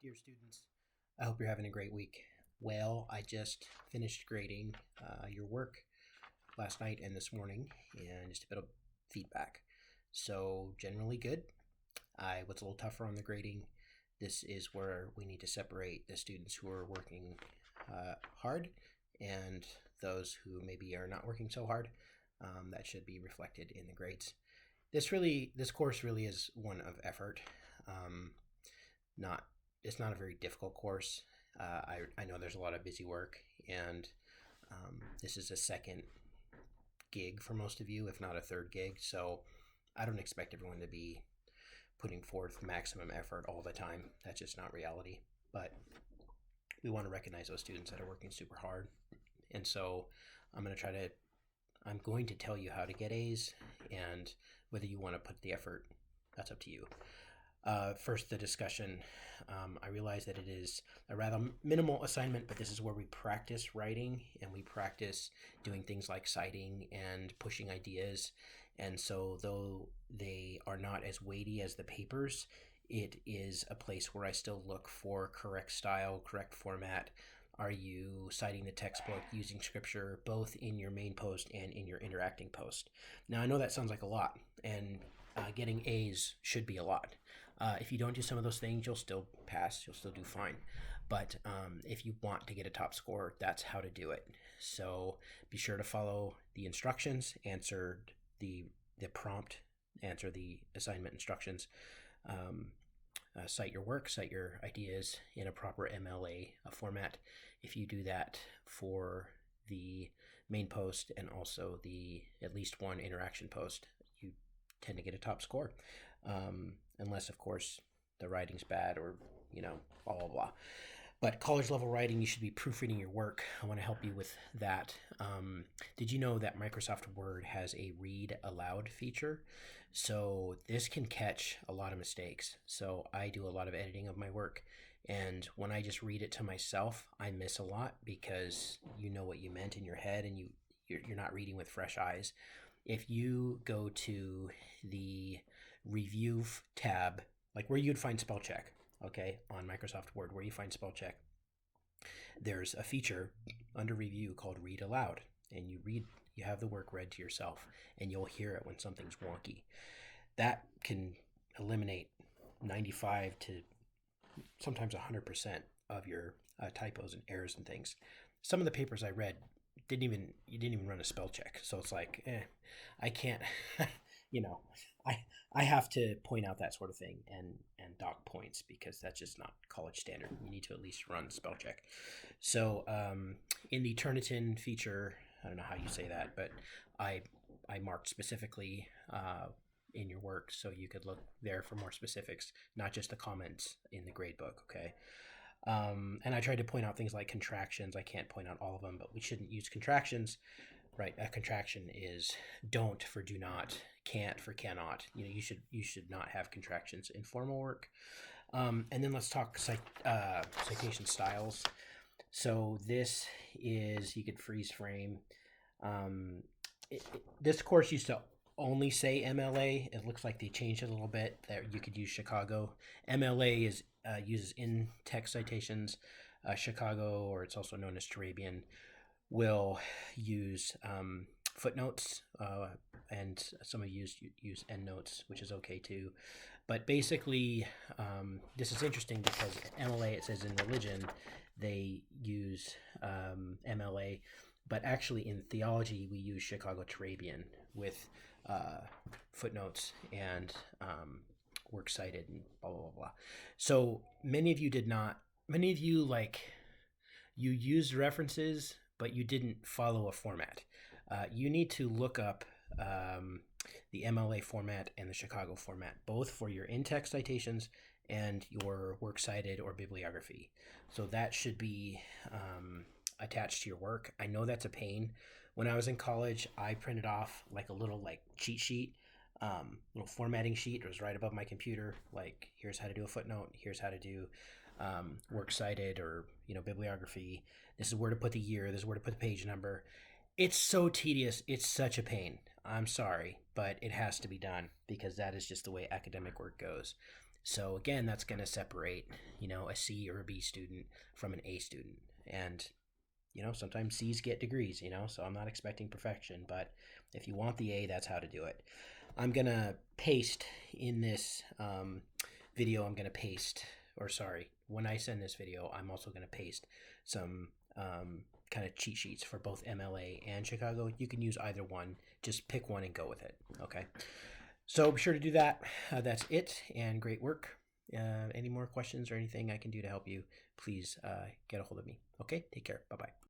Dear students, I hope you're having a great week. Well, I just finished grading your work last night and this morning, and just a bit of feedback. So, generally good. I was a little tougher on the grading. This is where we need to separate the students who are working hard and those who maybe are not working so hard. That should be reflected in the grades. This course really is one of effort. Not It's not a very difficult course. I know there's a lot of busy work, and this is a second gig for most of you, if not a third gig. So I don't expect everyone to be putting forth maximum effort all the time. That's just not reality. But we want to recognize those students that are working super hard. And so I'm going to tell you how to get A's, and whether you want to put the effort, that's up to you. First, the discussion. I realize that it is a rather minimal assignment, but this is where we practice writing and we practice doing things like citing and pushing ideas. And so, though they are not as weighty as the papers, it is a place where I still look for correct style, correct format. Are you citing the textbook, using scripture, both in your main post and in your interacting post? Now, I know that sounds like a lot, and getting A's should be a lot. If you don't do some of those things, you'll still pass, you'll still do fine. But if you want to get a top score, that's how to do it. So be sure to follow the instructions, answer the prompt, answer the assignment instructions, cite your work, cite your ideas in a proper MLA format. If you do that for the main post and also the at least one interaction post, you tend to get a top score. Unless, of course, the writing's bad or, blah, blah, blah. But college level writing, you should be proofreading your work. I want to help you with that. Did you know that Microsoft Word has a read aloud feature? So this can catch a lot of mistakes. So I do a lot of editing of my work. And when I just read it to myself, I miss a lot because you know what you meant in your head and you're not reading with fresh eyes. If you go to the review tab, like where you'd find spell check, okay, on Microsoft Word, where you find spell check, there's a feature under review called read aloud, and you have the work read to yourself, and you'll hear it when something's wonky. That can eliminate 95 to sometimes 100% of your typos and errors and things. Some of the papers I read you didn't even run a spell check, so it's like, I can't, I have to point out that sort of thing and dock points because that's just not college standard. You need to at least run spell check. So in the Turnitin feature, I don't know how you say that, but I marked specifically in your work, so you could look there for more specifics, not just the comments in the gradebook, okay? And I tried to point out things like contractions. I can't point out all of them, but we shouldn't use contractions, right? A contraction is don't for do not, can't for cannot. You should not have contractions in formal work. And then let's talk citation styles. So this is, you could freeze frame. This course used to only say MLA. It looks like they changed it a little bit. That you could use Chicago. MLA uses in-text citations. Chicago, or it's also known as Turabian, will use footnotes, and some of you use endnotes, which is okay too. But basically, this is interesting because MLA, it says in religion, they use MLA, but actually in theology, we use Chicago Turabian with footnotes and works cited and blah, blah, blah. So many of you you used references, but you didn't follow a format. You need to look up the MLA format and the Chicago format, both for your in-text citations and your works cited or bibliography. So that should be attached to your work. I know that's a pain. When I was in college, I printed off like a little cheat sheet, little formatting sheet. It was right above my computer. Like, here's how to do a footnote. Here's how to do works cited or bibliography. This is where to put the year. This is where to put the page number. It's so tedious. It's such a pain. I'm sorry, but it has to be done because that is just the way academic work goes. So again, that's going to separate, a C or a B student from an A student. And, sometimes C's get degrees, so I'm not expecting perfection, but if you want the A, that's how to do it. I'm going to paste in this video, when I send this video, I'm also going to paste some kind of cheat sheets for both MLA and Chicago. You can use either one. Just pick one and go with it. Okay. So be sure to do that. That's it, and great work. Any more questions or anything I can do to help you, please get a hold of me. Okay, take care. Bye-bye.